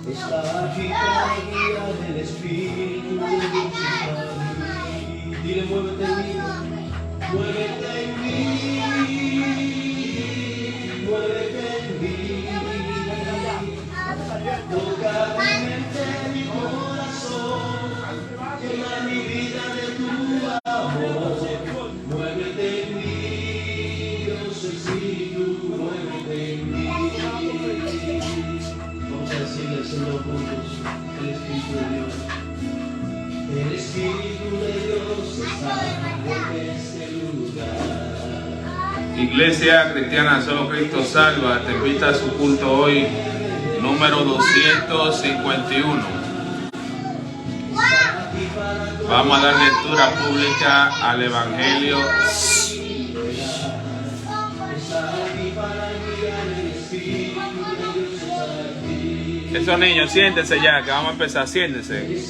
Está aquí para guiar el Espíritu de Dios está aquí. Dile, muévete en mí, muévete en mí, muévete en mí. Toca mi mente, mi corazón, llena mi vida de tu amor. Muévete en mí, Dios Espíritu, muévete en mí. Vamos a decirle al Señor juntos, el Espíritu de Dios. El Espíritu de Dios está en este lugar. Iglesia Cristiana Solo Cristo Salva te invita a su culto hoy, número 251. Vamos a dar lectura pública al Evangelio. Esos niños, siéntense ya, que vamos a empezar, siéntense.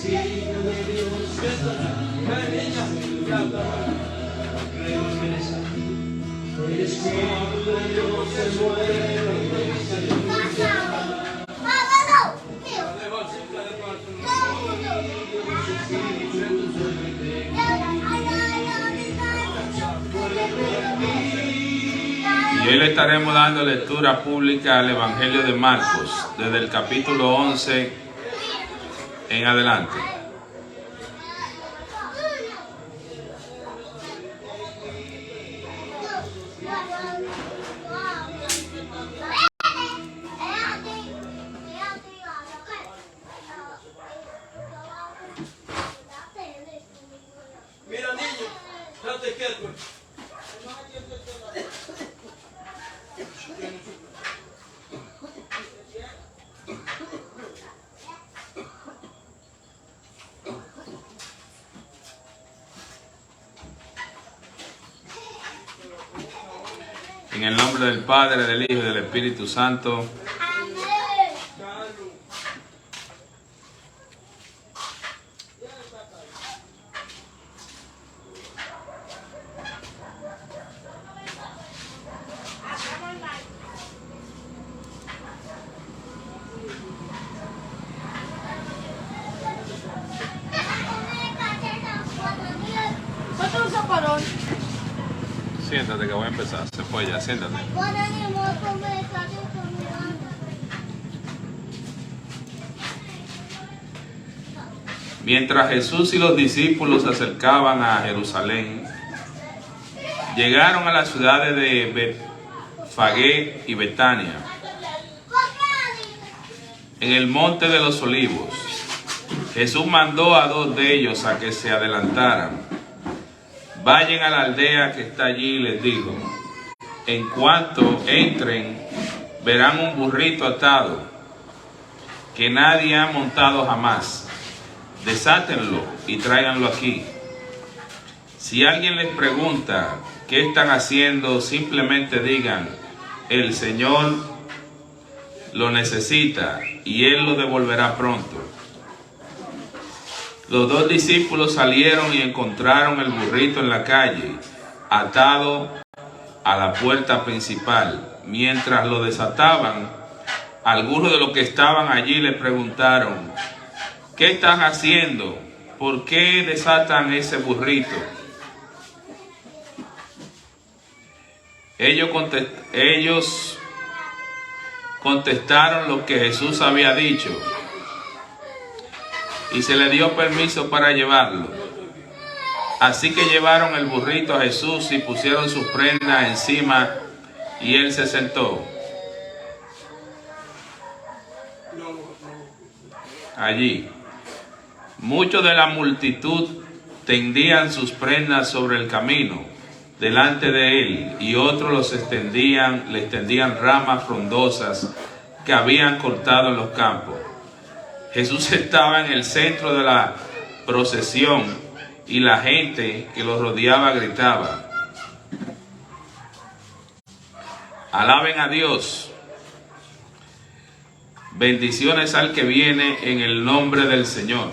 Y hoy le estaremos dando lectura pública al Evangelio de Marcos, desde el capítulo 11 en adelante. Mira, niño, date quieto. En el nombre del Padre, del Hijo y del Espíritu Santo. Siéntate que voy a empezar. Se fue ya, siéntate. Mientras Jesús y los discípulos se acercaban a Jerusalén, llegaron a las ciudades de Betfagé y Betania, en el monte de los Olivos. Jesús mandó a dos de ellos a que se adelantaran. Vayan a la aldea que está allí, les dijo. En cuanto entren, verán un burrito atado, que nadie ha montado jamás. Desátenlo y tráiganlo aquí. Si alguien les pregunta qué están haciendo, simplemente digan, el Señor lo necesita y Él lo devolverá pronto. Los dos discípulos salieron y encontraron el burrito en la calle, atado a la puerta principal. Mientras lo desataban, algunos de los que estaban allí le preguntaron, ¿qué están haciendo? ¿Por qué desatan ese burrito? Ellos contestaron lo que Jesús había dicho, y se le dio permiso para llevarlo. Así que llevaron el burrito a Jesús y pusieron sus prendas encima, y él se sentó. Allí, muchos de la multitud tendían sus prendas sobre el camino delante de él, y otros le extendían ramas frondosas que habían cortado en los campos. Jesús estaba en el centro de la procesión y la gente que lo rodeaba gritaba, alaben a Dios, bendiciones al que viene en el nombre del Señor.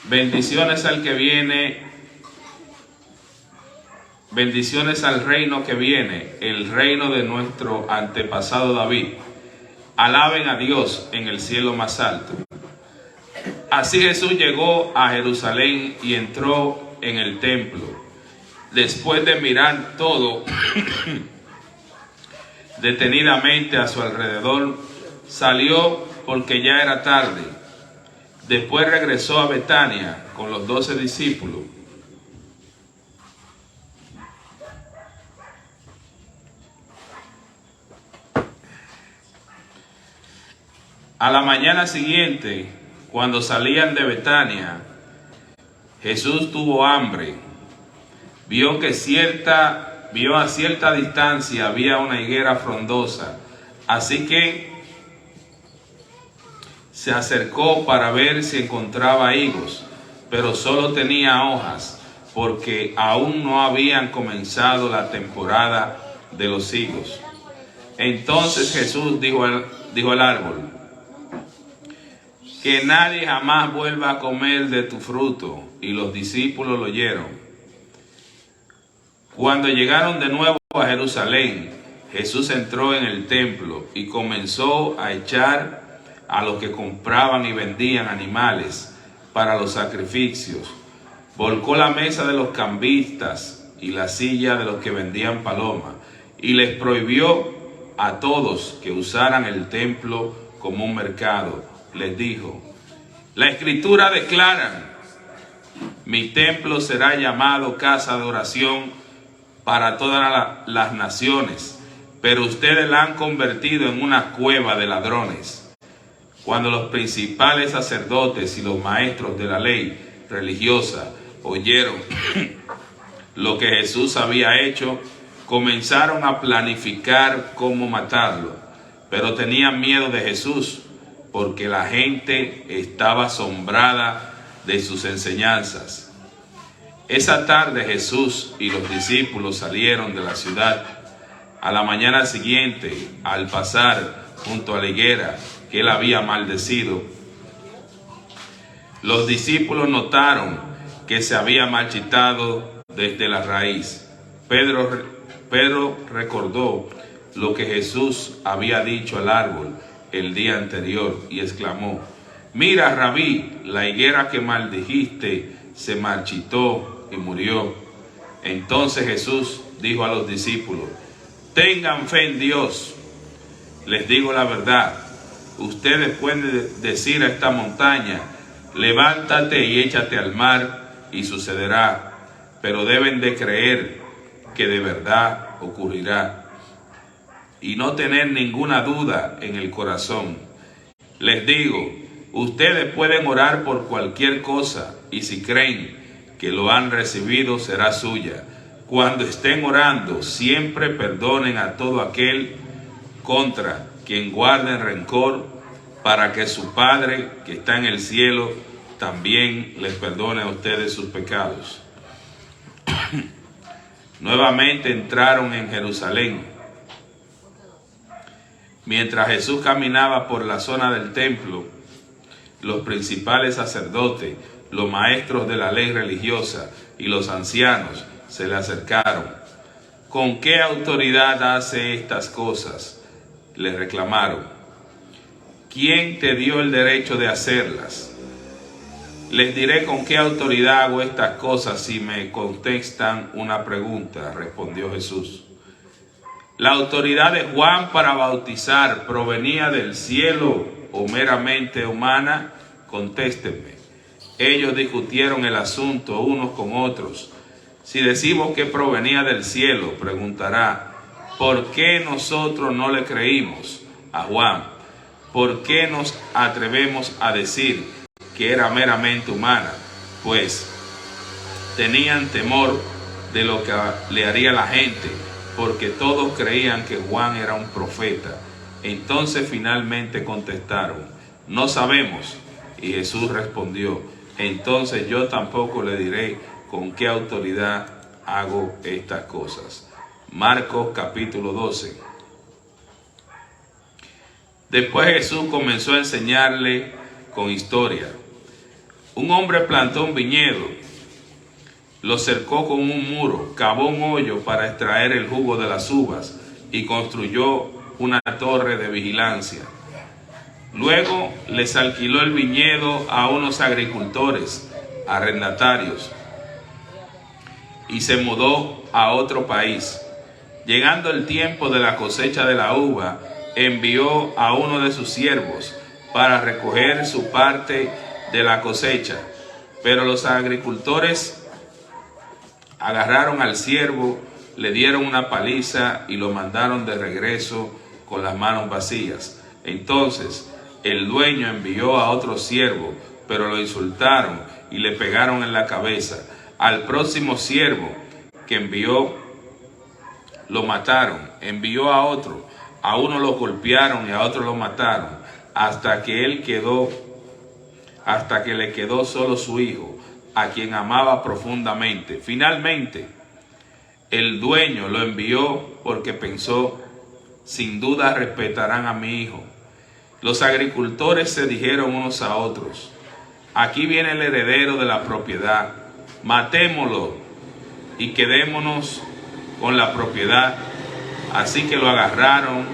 Bendiciones al que viene bendiciones al reino que viene, el reino de nuestro antepasado David. Alaben a Dios en el cielo más alto. Así Jesús llegó a Jerusalén y entró en el templo. Después de mirar todo detenidamente a su alrededor, salió porque ya era tarde. Después regresó a Betania con los 12 discípulos. A la mañana siguiente, cuando salían de Betania, Jesús tuvo hambre. Vio a cierta distancia había una higuera frondosa, así que se acercó para ver si encontraba higos, pero solo tenía hojas, porque aún no habían comenzado la temporada de los higos. Entonces Jesús dijo al árbol: que nadie jamás vuelva a comer de tu fruto. Y los discípulos lo oyeron. Cuando llegaron de nuevo a Jerusalén, Jesús entró en el templo y comenzó a echar a los que compraban y vendían animales para los sacrificios. Volcó la mesa de los cambistas y la silla de los que vendían palomas, y les prohibió a todos que usaran el templo como un mercado. Les dijo: la Escritura declara: mi templo será llamado casa de oración para todas las naciones, pero ustedes la han convertido en una cueva de ladrones. Cuando los principales sacerdotes y los maestros de la ley religiosa oyeron lo que Jesús había hecho, comenzaron a planificar cómo matarlo, pero tenían miedo de Jesús, porque la gente estaba asombrada de sus enseñanzas. Esa tarde Jesús y los discípulos salieron de la ciudad. A la mañana siguiente, al pasar junto a la higuera que él había maldecido, los discípulos notaron que se había marchitado desde la raíz. Pedro recordó lo que Jesús había dicho al árbol el día anterior y exclamó: mira, Rabí, la higuera que maldijiste se marchitó y murió. Entonces Jesús dijo a los discípulos: tengan fe en Dios. Les digo la verdad, ustedes pueden decir a esta montaña: levántate y échate al mar, y sucederá, pero deben de creer que de verdad ocurrirá y no tener ninguna duda en el corazón. Les digo, ustedes pueden orar por cualquier cosa, y si creen que lo han recibido, será suya. Cuando estén orando, siempre perdonen a todo aquel contra quien guarden rencor, para que su Padre que está en el cielo también les perdone a ustedes sus pecados. Nuevamente entraron en Jerusalén. Mientras Jesús caminaba por la zona del templo, los principales sacerdotes, los maestros de la ley religiosa y los ancianos se le acercaron. ¿Con qué autoridad hace estas cosas?, le reclamaron. ¿Quién te dio el derecho de hacerlas? Les diré con qué autoridad hago estas cosas si me contestan una pregunta, respondió Jesús. ¿La autoridad de Juan para bautizar provenía del cielo o meramente humana? Contéstenme. Ellos discutieron el asunto unos con otros. Si decimos que provenía del cielo, preguntará: ¿por qué nosotros no le creímos a Juan? ¿Por qué nos atrevemos a decir que era meramente humana? Pues tenían temor de lo que le haría la gente, porque todos creían que Juan era un profeta. Entonces finalmente contestaron: no sabemos. Y Jesús respondió: entonces yo tampoco le diré con qué autoridad hago estas cosas. Marcos capítulo 12. Después Jesús comenzó a enseñarle con historia. Un hombre plantó un viñedo Lo cercó con un muro, cavó un hoyo para extraer el jugo de las uvas y construyó una torre de vigilancia. Luego les alquiló el viñedo a unos agricultores, arrendatarios, y se mudó a otro país. Llegando el tiempo de la cosecha de la uva, envió a uno de sus siervos para recoger su parte de la cosecha. Pero los agricultores agarraron al siervo, le dieron una paliza y lo mandaron de regreso con las manos vacías. Entonces el dueño envió a otro siervo, pero lo insultaron y le pegaron en la cabeza. Al próximo siervo que envió, lo mataron. Envió a otro, a uno lo golpearon y a otro lo mataron, hasta que le quedó solo su hijo, a quien amaba profundamente. Finalmente, el dueño lo envió porque pensó: sin duda respetarán a mi hijo. Los agricultores se dijeron unos a otros: aquí viene el heredero de la propiedad, matémoslo y quedémonos con la propiedad. Así que lo agarraron,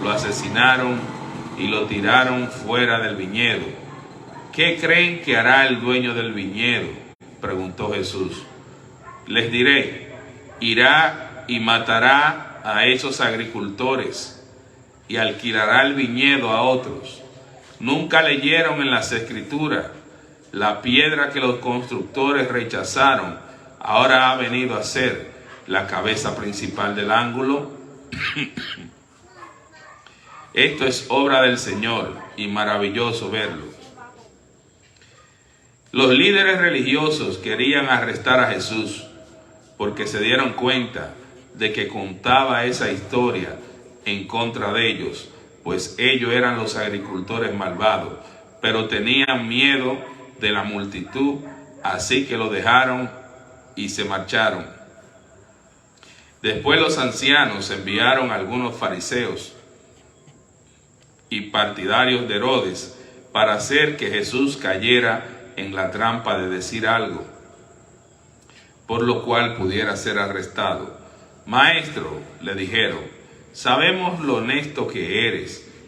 lo asesinaron y lo tiraron fuera del viñedo. ¿Qué creen que hará el dueño del viñedo?, preguntó Jesús. Les diré: irá y matará a esos agricultores y alquilará el viñedo a otros. ¿Nunca leyeron en las Escrituras: la piedra que los constructores rechazaron ahora ha venido a ser la cabeza principal del ángulo? Esto es obra del Señor y maravilloso verlo. Los líderes religiosos querían arrestar a Jesús porque se dieron cuenta de que contaba esa historia en contra de ellos, pues ellos eran los agricultores malvados, pero tenían miedo de la multitud, así que lo dejaron y se marcharon. Después los ancianos enviaron a algunos fariseos y partidarios de Herodes para hacer que Jesús cayera en la trampa de decir algo, por lo cual pudiera ser arrestado. Maestro, le dijeron, sabemos lo honesto que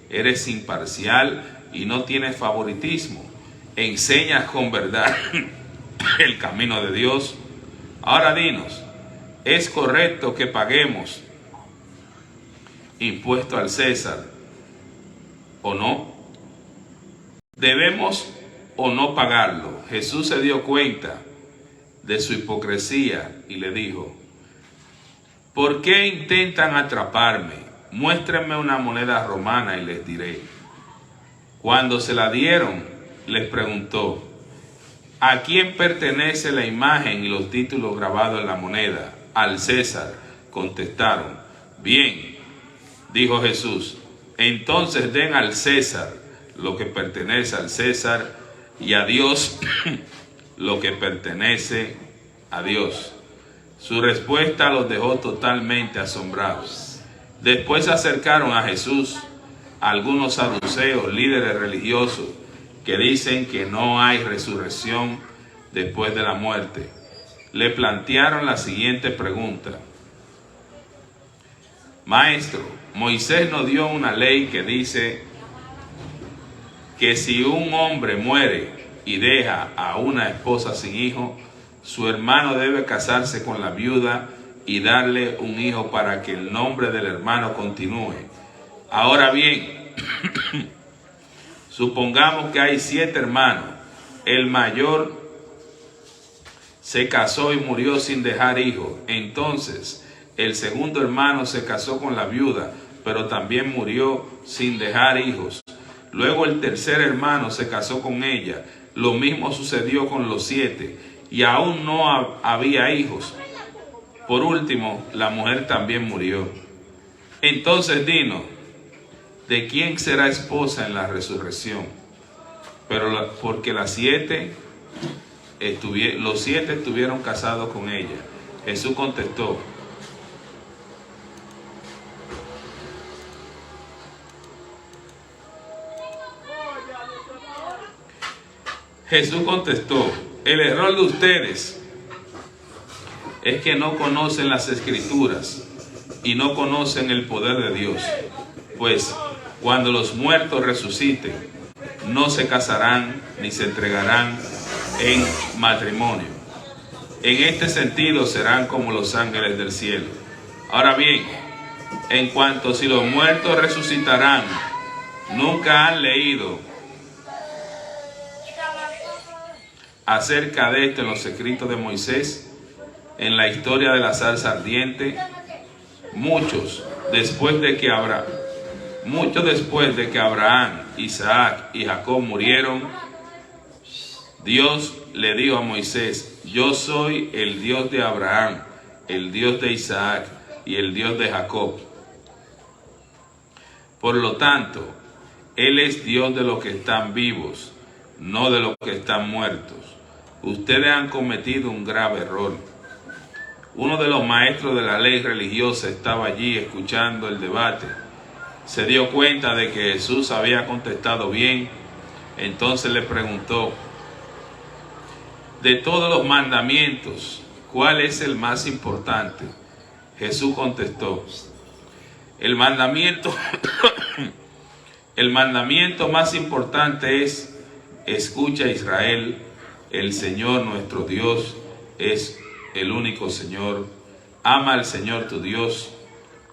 eres imparcial y no tienes favoritismo, enseñas con verdad el camino de Dios. Ahora dinos, ¿es correcto que paguemos impuesto al César o no? ¿Debemos o no pagarlo? Jesús se dio cuenta de su hipocresía y le dijo: ¿por qué intentan atraparme? Muéstrenme una moneda romana y les diré. Cuando se la dieron, les preguntó: ¿a quién pertenece la imagen y los títulos grabados en la moneda? Al César, contestaron. Bien, dijo Jesús, entonces den al César lo que pertenece al César y a Dios lo que pertenece a Dios. Su respuesta los dejó totalmente asombrados. Después se acercaron a Jesús algunos saduceos, líderes religiosos, que dicen que no hay resurrección después de la muerte. Le plantearon la siguiente pregunta: Maestro, Moisés nos dio una ley que dice que si un hombre muere y deja a una esposa sin hijo, su hermano debe casarse con la viuda y darle un hijo para que el nombre del hermano continúe. Ahora bien, supongamos que hay 7 hermanos. El mayor se casó y murió sin dejar hijos. Entonces, el segundo hermano se casó con la viuda, pero también murió sin dejar hijos. Luego el tercer hermano se casó con ella. Lo mismo sucedió con los 7 y aún no había hijos. Por último, la mujer también murió. Entonces dinos, ¿de quién será esposa en la resurrección? Pero porque los 7 estuvieron casados con ella. Jesús contestó: el error de ustedes es que no conocen las Escrituras y no conocen el poder de Dios. Pues cuando los muertos resuciten, no se casarán ni se entregarán en matrimonio. En este sentido serán como los ángeles del cielo. Ahora bien, en cuanto si los muertos resucitarán, nunca han leído acerca de esto en los escritos de Moisés, en la historia de la zarza ardiente. Mucho después de que Abraham, Isaac y Jacob murieron, Dios le dijo a Moisés: yo soy el Dios de Abraham, el Dios de Isaac y el Dios de Jacob. Por lo tanto, Él es Dios de los que están vivos, no de los que están muertos. Ustedes han cometido un grave error. Uno de los maestros de la ley religiosa estaba allí escuchando el debate. Se dio cuenta de que Jesús había contestado bien. Entonces le preguntó: de todos los mandamientos, ¿cuál es el más importante? Jesús contestó: el mandamiento más importante es: escucha, Israel, el Señor nuestro Dios es el único Señor. Ama al Señor tu Dios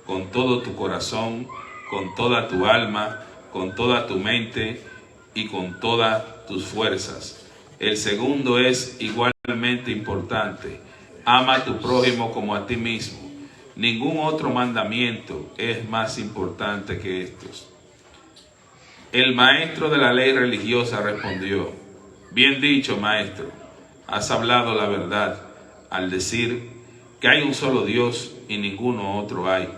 con todo tu corazón, con toda tu alma, con toda tu mente y con todas tus fuerzas. El segundo es igualmente importante: ama a tu prójimo como a ti mismo. Ningún otro mandamiento es más importante que estos. El maestro de la ley religiosa respondió: bien dicho, maestro, has hablado la verdad al decir que hay un solo Dios y ninguno otro hay.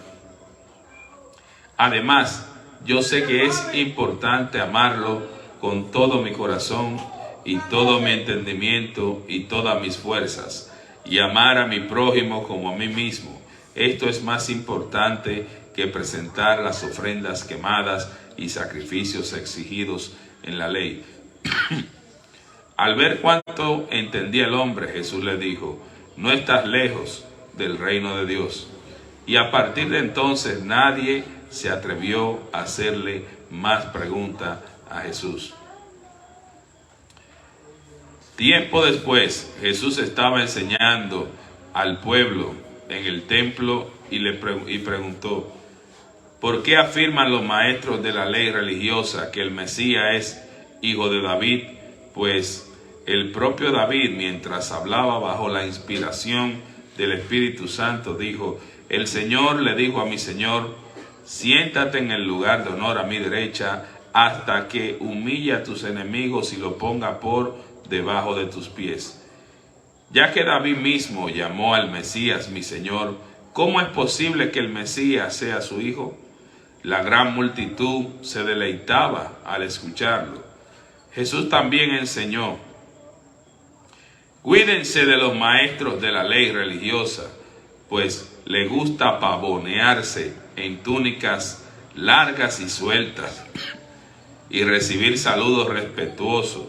Además, yo sé que es importante amarlo con todo mi corazón y todo mi entendimiento y todas mis fuerzas, y amar a mi prójimo como a mí mismo. Esto es más importante que presentar las ofrendas quemadas y sacrificios exigidos en la ley. Al ver cuánto entendía el hombre, Jesús le dijo: no estás lejos del reino de Dios. Y a partir de entonces nadie se atrevió a hacerle más preguntas a Jesús. Tiempo después, Jesús estaba enseñando al pueblo en el templo y preguntó: ¿por qué afirman los maestros de la ley religiosa que el Mesías es hijo de David? Pues el propio David, mientras hablaba bajo la inspiración del Espíritu Santo, dijo: el Señor le dijo a mi Señor: siéntate en el lugar de honor a mi derecha hasta que humille a tus enemigos y lo ponga por debajo de tus pies. Ya que David mismo llamó al Mesías mi Señor, ¿cómo es posible que el Mesías sea su hijo? La gran multitud se deleitaba al escucharlo. Jesús también enseñó: cuídense de los maestros de la ley religiosa, pues les gusta pavonearse en túnicas largas y sueltas y recibir saludos respetuosos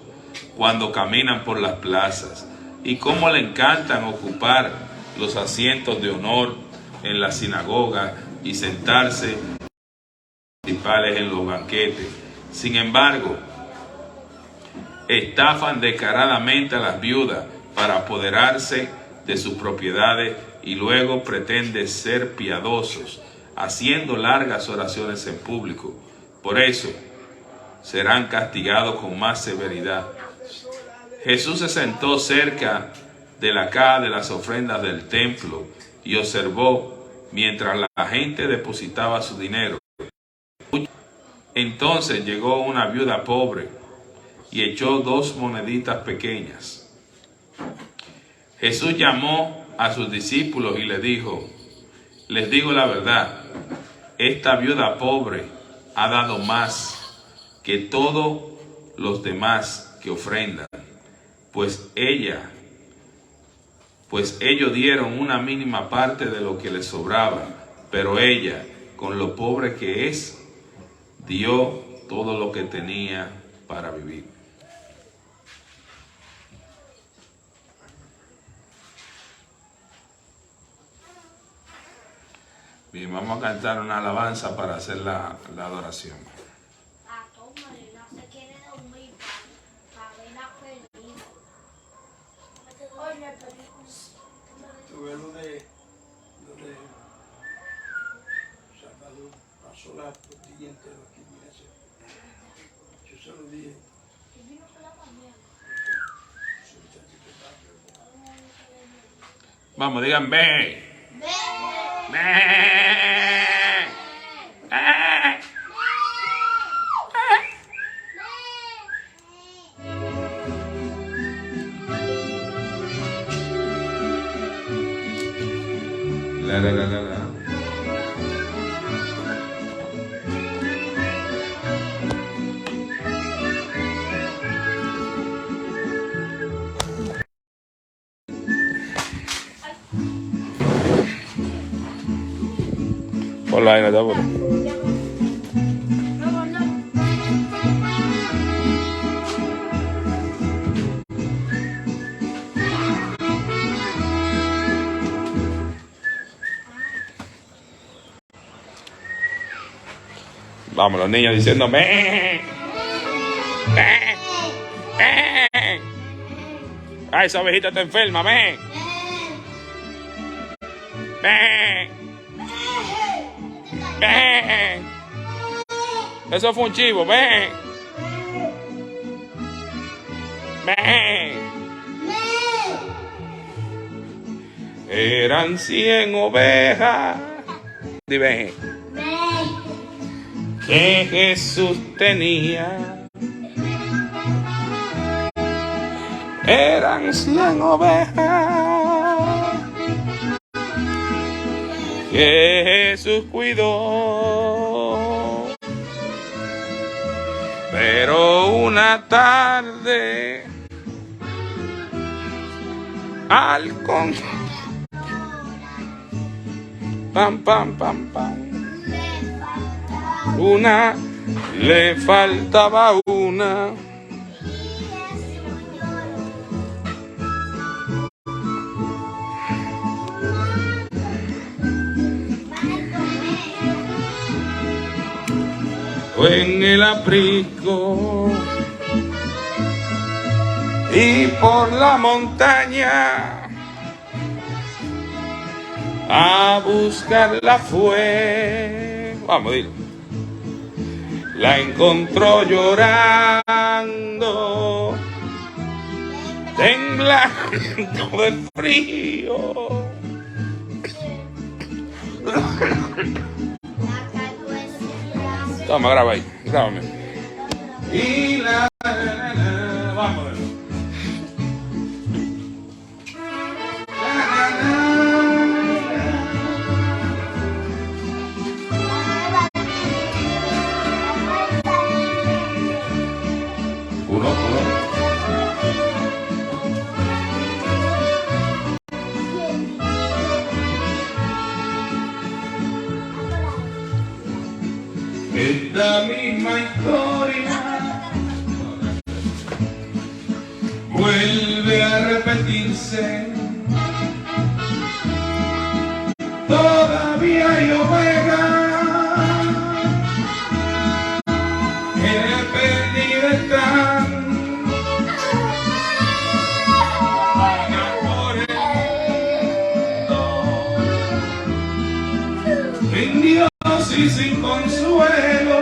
cuando caminan por las plazas, y cómo le encantan ocupar los asientos de honor en la sinagoga y sentarse principales en los banquetes. Sin embargo, estafan descaradamente a las viudas para apoderarse de sus propiedades y luego pretenden ser piadosos, haciendo largas oraciones en público. Por eso serán castigados con más severidad. Jesús se sentó cerca de la caja de las ofrendas del templo y observó mientras la gente depositaba su dinero. Entonces llegó una viuda pobre y echó 2 moneditas pequeñas. Jesús llamó a sus discípulos y les dijo: les digo la verdad, esta viuda pobre ha dado más que todos los demás que ofrendan, pues ellos dieron una mínima parte de lo que les sobraba, pero ella, con lo pobre que es, dio todo lo que tenía para vivir. Bien, vamos a cantar una alabanza para hacer la adoración. Tuve lo de Salvador, pasó la tortilla entera aquí, mira, yo se lo dije. Vamos, digan ve. La. Hola, ahí no te apures. Vamos, los niños diciendo me. Ay, esa ovejita está enferma, me. Eso fue un chivo, ven. Eran 100 ovejas. Dime. Que Jesús tenía. Eran 100 ovejas que Jesús cuidó. Pero una tarde al pam pam pam pam una le faltaba una. En el aprisco y por la montaña a buscarla fue. Vamos, dilo. La encontró llorando, temblando de frío. Toma, graba ahí, grábame. Y vamos. Uno. Esta misma historia vuelve a repetirse. Todavía hay ovejas que perdidas están. Vagan por el mundo, en Dios y sin consuelo.